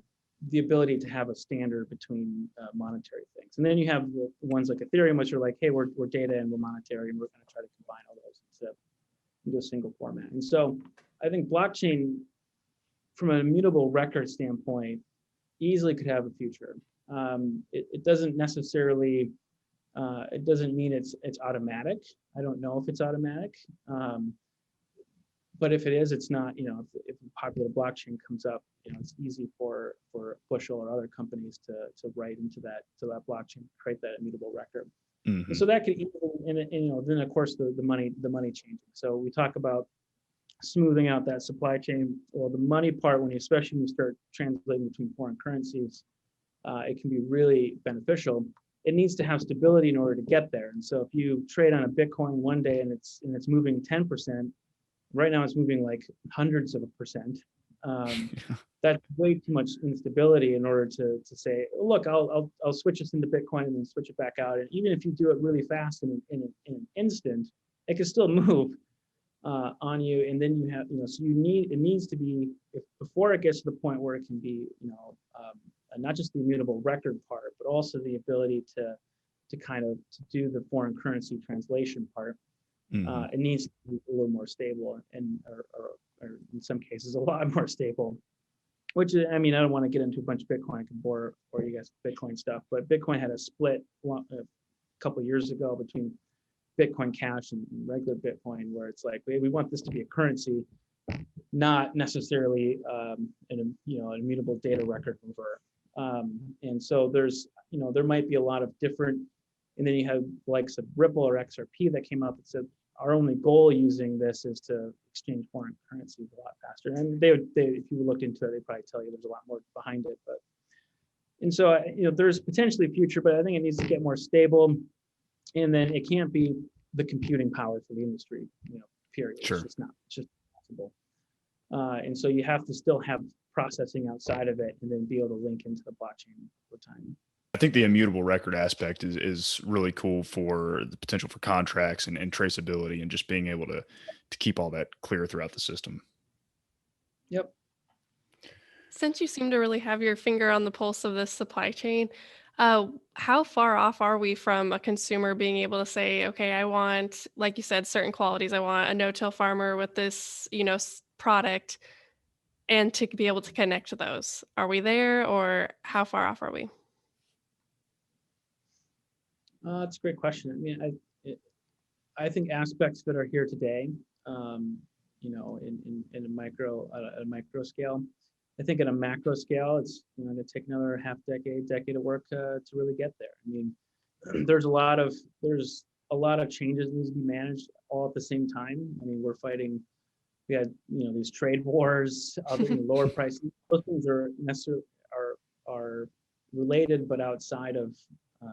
the ability to have a standard between monetary things. And then you have the ones like Ethereum, which are like, hey, we're data and we're monetary, and we're going to try to combine all those into a single format. And so I think blockchain, from an immutable record standpoint, easily could have a future. It doesn't necessarily, it doesn't mean it's automatic. I don't know if it's automatic. But if it is, it's not, if a popular blockchain comes up, it's easy for Bushel or other companies to write into that blockchain, create that immutable record. And so that could, and then of course the money changing. So we talk about smoothing out that supply chain. Well, the money part, especially when you start translating between foreign currencies, it can be really beneficial. It needs to have stability in order to get there. And so if you trade on a Bitcoin one day and it's moving 10%, right now it's moving like hundreds of a percent. That's way too much instability in order to say, look, I'll switch this into Bitcoin and then switch it back out. And even if you do it really fast in an instant, it can still move on you. And then you have, so it needs to be, before it gets to the point where it can be, not just the immutable record part, but also the ability to do the foreign currency translation part. It needs to be a little more stable or in some cases a lot more stable, which, I mean, I don't want to get into a bunch of Bitcoin. I can bore you guys with Bitcoin stuff, but Bitcoin had a split a couple of years ago between Bitcoin Cash and regular Bitcoin, where it's like, we want this to be a currency, not necessarily an immutable data record mover. And so there's, there might be a lot of different, and then you have likes of Ripple or XRP that came up and said, our only goal using this is to exchange foreign currencies a lot faster. And they if you looked into it, they'd probably tell you there's a lot more behind it. And so, there's potentially a future, but I think it needs to get more stable. And then it can't be the computing power for the industry, period. Sure. It's just possible. And so you have to still have processing outside of it and then be able to link into the blockchain over time. I think the immutable record aspect is really cool for the potential for contracts and traceability and just being able to keep all that clear throughout the system. Yep. Since you seem to really have your finger on the pulse of this supply chain, How far off are we from a consumer being able to say, okay, I want, like you said, certain qualities. I want a no-till farmer with this, product, and to be able to connect to those. Are we there, or how far off are we? That's a great question. I mean, I think aspects that are here today, in a micro scale. I think at a macro scale, it's going to take another decade of work to really get there. I mean, there's a lot of changes that need to be managed all at the same time. I mean, we had these trade wars, lower prices. Those things are necessarily are related, but outside of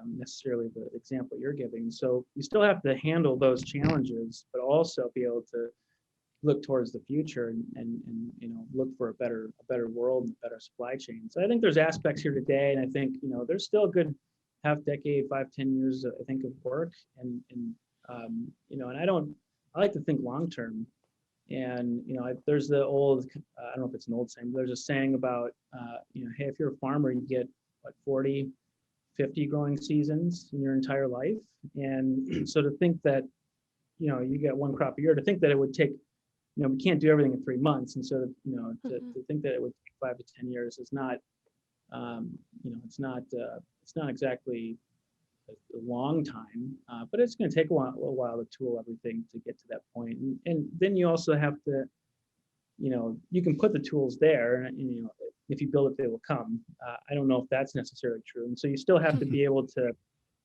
necessarily the example you're giving. So you still have to handle those challenges, but also be able to look towards the future and look for a better world and a better supply chain. So I think there's aspects here today, and I think there's still a good half decade, 5-10 years, I think, of work, and I like to think long term. And there's the old, I don't know if it's an old saying, but there's a saying about hey, if you're a farmer, you get like 40, 50 growing seasons in your entire life. And so to think that you get one crop a year, to think that it would take, we can't do everything in 3 months, and so to think that it would take 5 to 10 years is not, it's not exactly a long time, but it's going to take a while to tool everything to get to that point. And then you also have to, you can put the tools there, and if you build it, they will come. I don't know if that's necessarily true, and so you still have to be able to,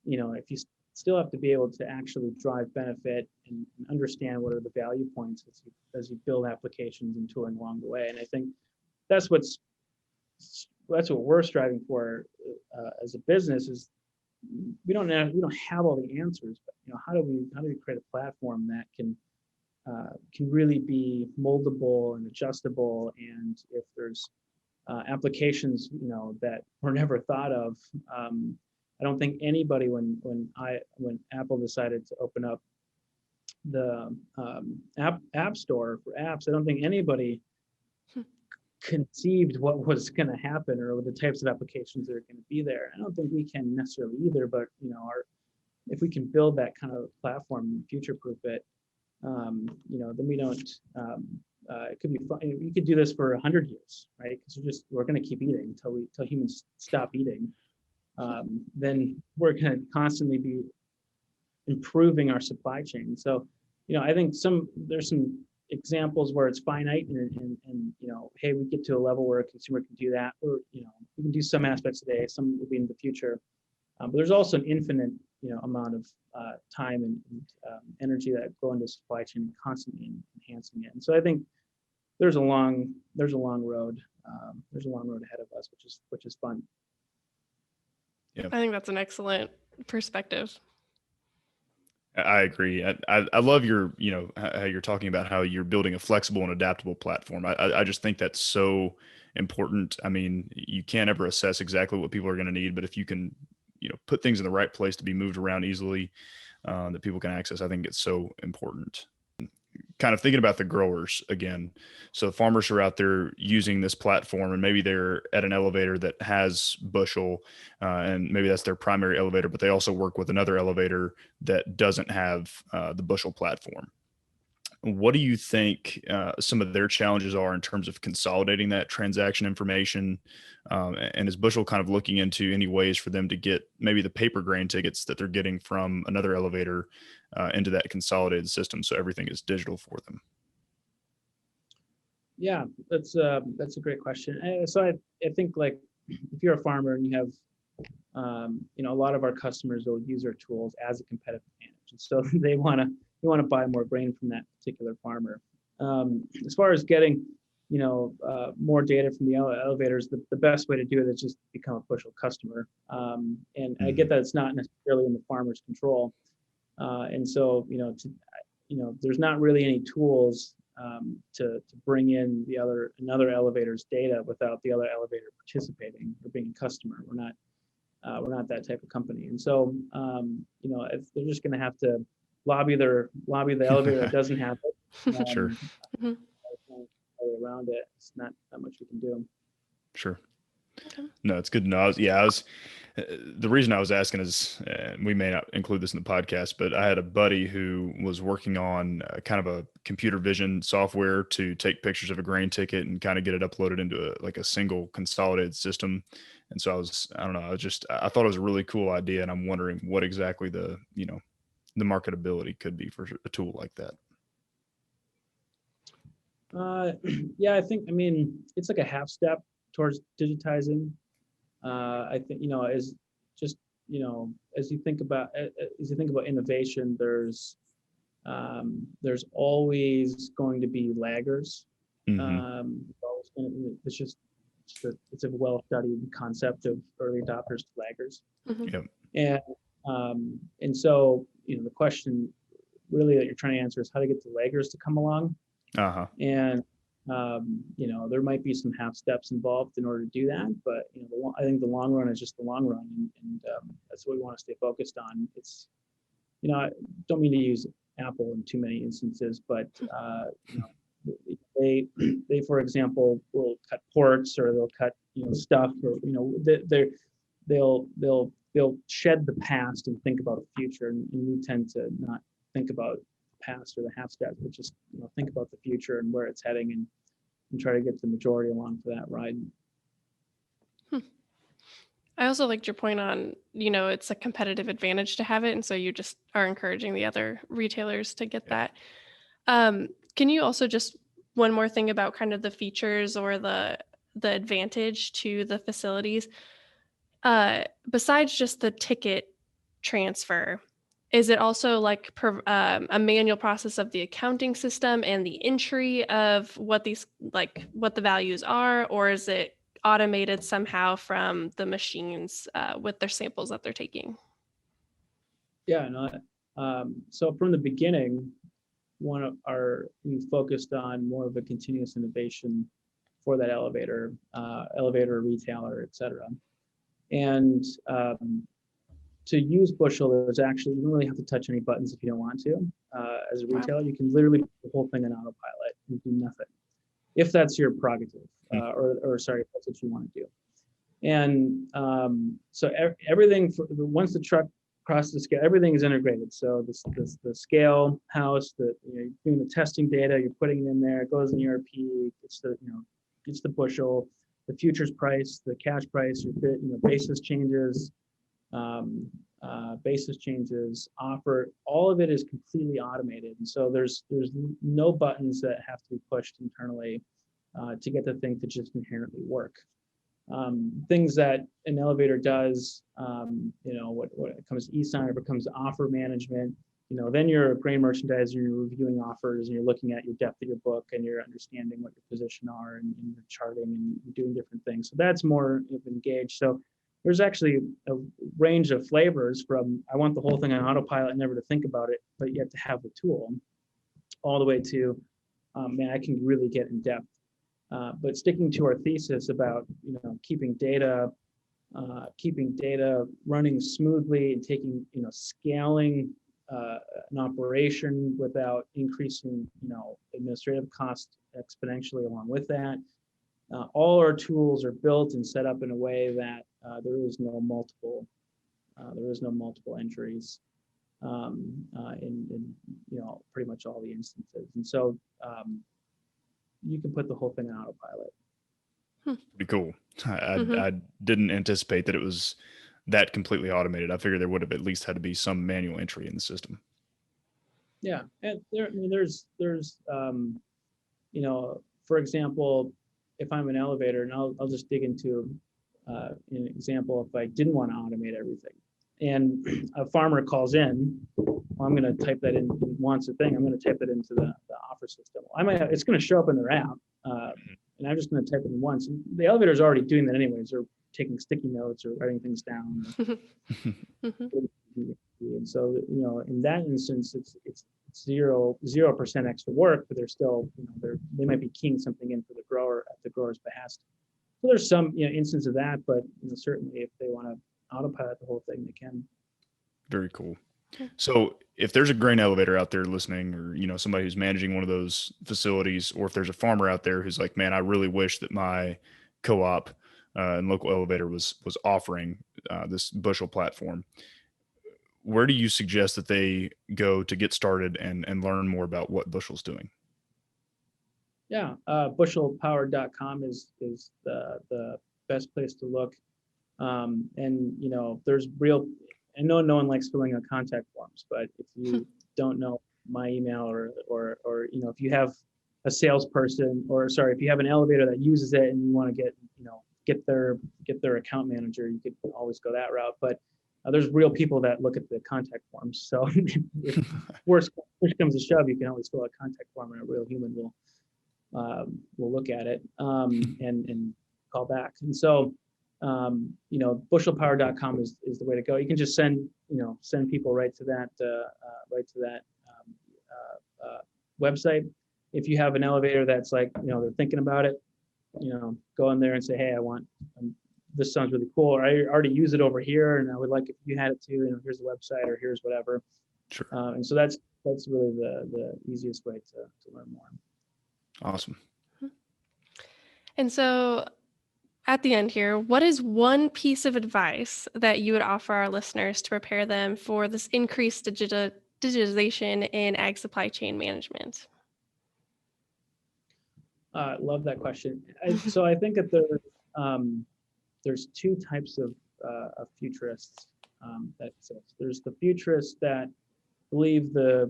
if you still have to be able to actually drive benefit and understand what are the value points as you build applications and tooling along the way. And I think that's what we're striving for as a business. Is we don't have all the answers, but how do we create a platform that can really be moldable and adjustable, and if there's applications that were never thought of. I don't think anybody, when Apple decided to open up the app store for apps, I don't think anybody conceived what was going to happen or the types of applications that are going to be there. I don't think we can necessarily either, but if we can build that kind of platform and future-proof it, then we don't. It could be fun. We could do this for 100 years, right? Because we're going to keep eating until humans stop eating. Then we're going to constantly be improving our supply chain. So, I think there's some examples where it's finite and hey, we get to a level where a consumer can do that, or we can do some aspects today, some will be in the future. But there's also an infinite amount of time and energy that go into supply chain, constantly enhancing it. And so I think there's a long road. There's a long road ahead of us, which is fun. Yeah, I think that's an excellent perspective. I agree. I love your, how you're talking about how you're building a flexible and adaptable platform. I just think that's so important. I mean, you can't ever assess exactly what people are going to need, but if you can, put things in the right place to be moved around easily, that people can access, I think it's so important. Kind of thinking about the growers again. So farmers are out there using this platform, and maybe they're at an elevator that has Bushel, and maybe that's their primary elevator, but they also work with another elevator that doesn't have the Bushel platform. What do you think some of their challenges are in terms of consolidating that transaction information? And is Bushel kind of looking into any ways for them to get maybe the paper grain tickets that they're getting from another elevator into that consolidated system, so everything is digital for them? Yeah, that's a great question. So I think, like, if you're a farmer and you have a lot of our customers will use our tools as a competitive advantage, and so they want to buy more grain from that particular farmer. As far as getting more data from the elevators, the best way to do it is just become a Bushel customer. And I get that it's not necessarily in the farmer's control, and so there's not really any tools to bring in another elevator's data without the other elevator participating or being a customer. We're not that type of company, and so they're just going to have to lobby the elevator that doesn't have it. Sure. Around it, it's not that much we can do. Sure. Okay. No, it's good to know. The reason I was asking is, we may not include this in the podcast, but I had a buddy who was working on kind of a computer vision software to take pictures of a grain ticket and kind of get it uploaded into like a single consolidated system. And so I don't know, I thought it was a really cool idea, and I'm wondering what exactly the marketability could be for a tool like that. Yeah, I mean, it's like a half step towards digitizing. I think, as just, as you think about innovation, there's always going to be laggers. It's a well-studied concept of early adopters to laggers. Yep. And so, the question really that you're trying to answer is how to get the laggers to come along. And there might be some half steps involved in order to do that, but I think the long run is just the long run, and that's what we want to stay focused on. It's I don't mean to use Apple in too many instances, but they for example will cut ports, or they'll cut stuff, or they'll shed the past and think about the future, and we tend to not think about past or the half steps, but just think about the future and where it's heading, and try to get the majority along for that ride. I also liked your point on, it's a competitive advantage to have it, and so you just are encouraging the other retailers to get that. Can you also just one more thing about kind of the features or the advantage to the facilities, besides just the ticket transfer? Is it also like a manual process of the accounting system and the entry of what the values are, or is it automated somehow from the machines with their samples that they're taking? Yeah, so from the beginning, we focused on more of a continuous innovation for that elevator, retailer, et cetera. And to use Bushel, you don't really have to touch any buttons if you don't want to. As a retailer, you can literally put the whole thing on autopilot and do nothing, if that's your prerogative, or sorry, if that's what you want to do. And so everything, once the truck crosses the scale, everything is integrated. So the scale house, you're doing the testing data, you're putting it in there, it goes in the ERP, it's the bushel, the futures price, the cash price, your basis changes. Offer, all of it is completely automated, and so there's no buttons that have to be pushed internally to get the thing to just inherently work. Things that an elevator does, what it comes to e-sign, or becomes offer management, then you're a grain merchandiser, you're reviewing offers, and you're looking at your depth of your book, and you're understanding what your position are, and you're charting and doing different things. So that's more engaged. So there's actually a range of flavors, from I want the whole thing on autopilot, never to think about it, but yet to have the tool, all the way to, man, I can really get in depth. But sticking to our thesis about keeping data running smoothly, and taking scaling an operation without increasing administrative costs exponentially along with that. All our tools are built and set up in a way that there is no multiple entries in pretty much all the instances, and so you can put the whole thing on autopilot. Pretty cool. I didn't anticipate that it was that completely automated. I figured there would have at least had to be some manual entry in the system. Yeah, and there's for example, if I'm an elevator, and I'll just dig into an example, if I didn't want to automate everything, and a farmer calls in, well, I'm going to type that in, wants a thing, I'm going to type it into the offer system. It's going to show up in their app, and I'm just going to type it in once. And the elevator's already doing that anyways. They're taking sticky notes or writing things down. And so, in that instance, it's 0% extra work, but they're still, they might be keying something in for the grower at the grower's behest. So there's some instance of that, but certainly if they want to autopilot the whole thing, they can. Very cool. So if there's a grain elevator out there listening, or somebody who's managing one of those facilities, or if there's a farmer out there who's like, man, I really wish that my co-op and local elevator was offering this Bushel platform. Where do you suggest that they go to get started and learn more about what Bushel's doing? Yeah, bushelpower.com is the best place to look. And there's real. I know no one likes filling out contact forms, but if you don't know my email or if you have a salesperson, or sorry, if you have an elevator that uses it and you want to get their account manager, you could always go that route. But there's real people that look at the contact forms. So if worst comes to shove, you can always fill out a contact form, and a real human will look at it and call back. And so bushelpower.com is the way to go. You can just send people right to that website. If you have an elevator that's like they're thinking about it, go in there and say, hey, I want this sounds really cool, or I already use it over here and I would like if you had it too, here's the website, or here's whatever. Sure. And so that's really the easiest way to learn more. Awesome. And so at the end here, what is one piece of advice that you would offer our listeners to prepare them for this increased digitization in ag supply chain management? Love that question. So I think that there's two types of futurists that exist. There's the futurists that believe the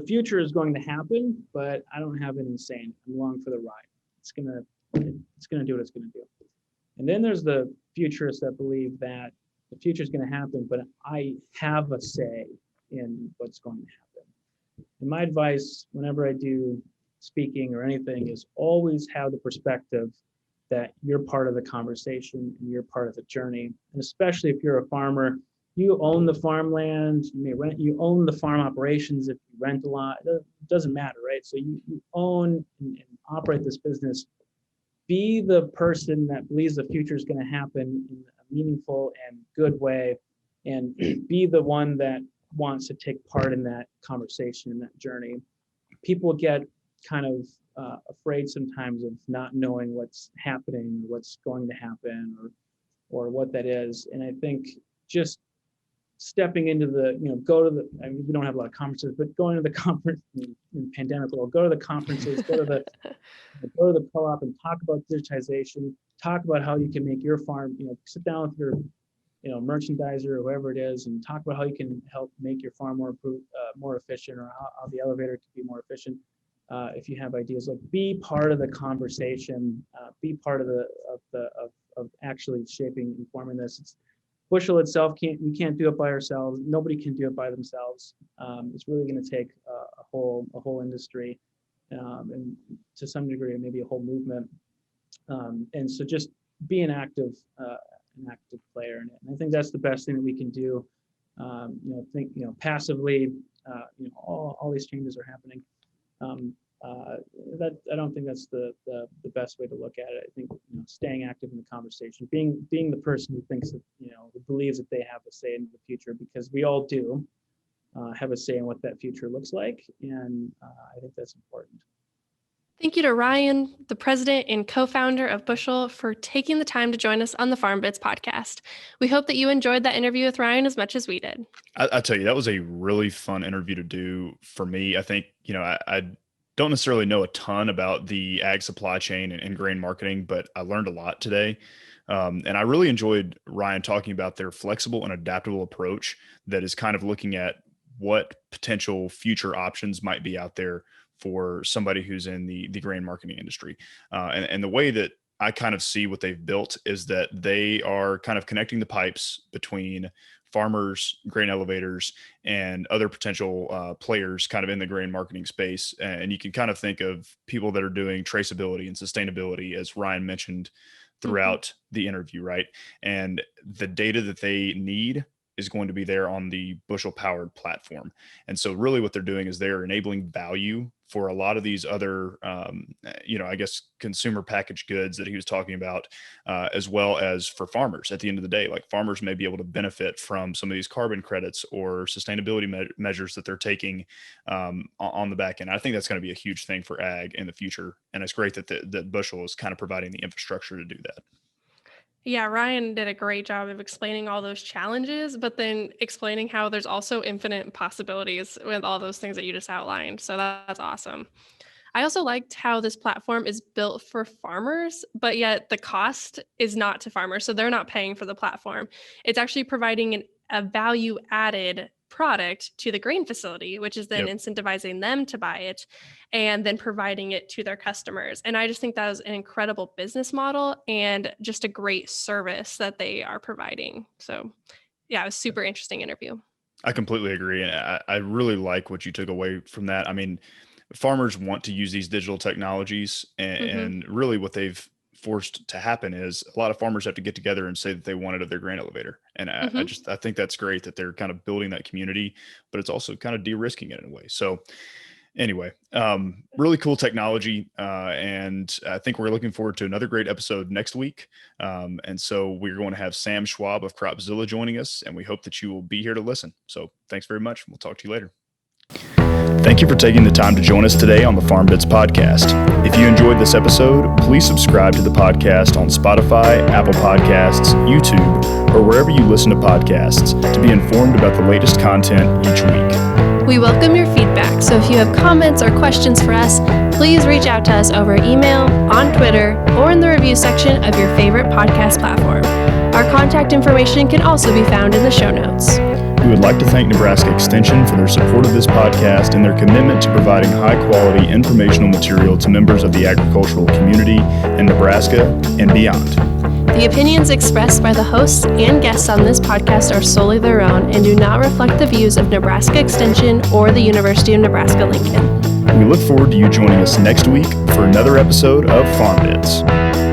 future is going to happen, but I don't have any say in it. I'm along for the ride. It's gonna do what it's gonna do. And then there's the futurists that believe that the future is going to happen, but I have a say in what's going to happen. And my advice, whenever I do speaking or anything, is always have the perspective that you're part of the conversation and you're part of the journey. And especially if you're a farmer, you own the farmland, you may rent, you own the farm operations. If you rent a lot, it doesn't matter, right? So you own and operate this business. Be the person that believes the future is going to happen in a meaningful and good way, and be the one that wants to take part in that conversation, in that journey. People get kind of afraid sometimes of not knowing what's happening, what's going to happen, or what that is. And I think just stepping into we don't have a lot of conferences, but going to the conference in pandemic world, go to the conferences, go to the co-op and talk about digitization, talk about how you can make your farm, sit down with your, merchandiser or whoever it is, and talk about how you can help make your farm more efficient, or how the elevator can be more efficient. If you have ideas, like be part of the conversation, be part of actually shaping and forming this. Bushel itself we can't do it by ourselves. Nobody can do it by themselves. It's really going to take a whole industry, and to some degree, maybe a whole movement. And so just be an active player in it. And I think that's the best thing that we can do. Passively, all these changes are happening. That I don't think that's the best way to look at it. I think staying active in the conversation, being the person who thinks that who believes that they have a say in the future, because we all do have a say in what that future looks like, and I think that's important. Thank you to Ryan, the president and co-founder of Bushel, for taking the time to join us on the FarmBits podcast. We hope that you enjoyed that interview with Ryan as much as we did. I tell you, that was a really fun interview to do for me. I think, I don't necessarily know a ton about the ag supply chain and grain marketing, but I learned a lot today. And I really enjoyed Ryan talking about their flexible and adaptable approach that is kind of looking at what potential future options might be out there for somebody who's in the grain marketing industry. And the way that I kind of see what they've built is that they are kind of connecting the pipes between farmers, grain elevators, and other potential players kind of in the grain marketing space. And you can kind of think of people that are doing traceability and sustainability, as Ryan mentioned throughout the interview, right? And the data that they need is going to be there on the Bushel powered platform. And so really what they're doing is they're enabling value for a lot of these other, I guess, consumer packaged goods that he was talking about, as well as for farmers at the end of the day. Like, farmers may be able to benefit from some of these carbon credits or sustainability measures that they're taking on the back end. I think that's going to be a huge thing for ag in the future. And it's great that Bushel is kind of providing the infrastructure to do that. Yeah, Ryan did a great job of explaining all those challenges, but then explaining how there's also infinite possibilities with all those things that you just outlined. So that's awesome. I also liked how this platform is built for farmers, but yet the cost is not to farmers. So they're not paying for the platform. It's actually providing a value added product to the grain facility, which is then Yep. incentivizing them to buy it and then providing it to their customers. And I just think that was an incredible business model and just a great service that they are providing. So, yeah, it was a super interesting interview. I completely agree. And I really like what you took away from that. I mean, farmers want to use these digital technologies, and really what they've forced to happen is a lot of farmers have to get together and say that they want it at their grain elevator. And Mm-hmm. I think that's great that they're kind of building that community, but it's also kind of de-risking it in a way. So anyway, really cool technology. And I think we're looking forward to another great episode next week. And so we're going to have Sam Schwab of Cropzilla joining us, and we hope that you will be here to listen. So thanks very much. We'll talk to you later. Thank you for taking the time to join us today on the FarmBits podcast. If you enjoyed this episode, please subscribe to the podcast on Spotify, Apple Podcasts, YouTube, or wherever you listen to podcasts to be informed about the latest content each week. We welcome your feedback, so if you have comments or questions for us, please reach out to us over email, on Twitter, or in the review section of your favorite podcast platform. Our contact information can also be found in the show notes. We would like to thank Nebraska Extension for their support of this podcast and their commitment to providing high-quality informational material to members of the agricultural community in Nebraska and beyond. The opinions expressed by the hosts and guests on this podcast are solely their own and do not reflect the views of Nebraska Extension or the University of Nebraska-Lincoln. We look forward to you joining us next week for another episode of FarmBits.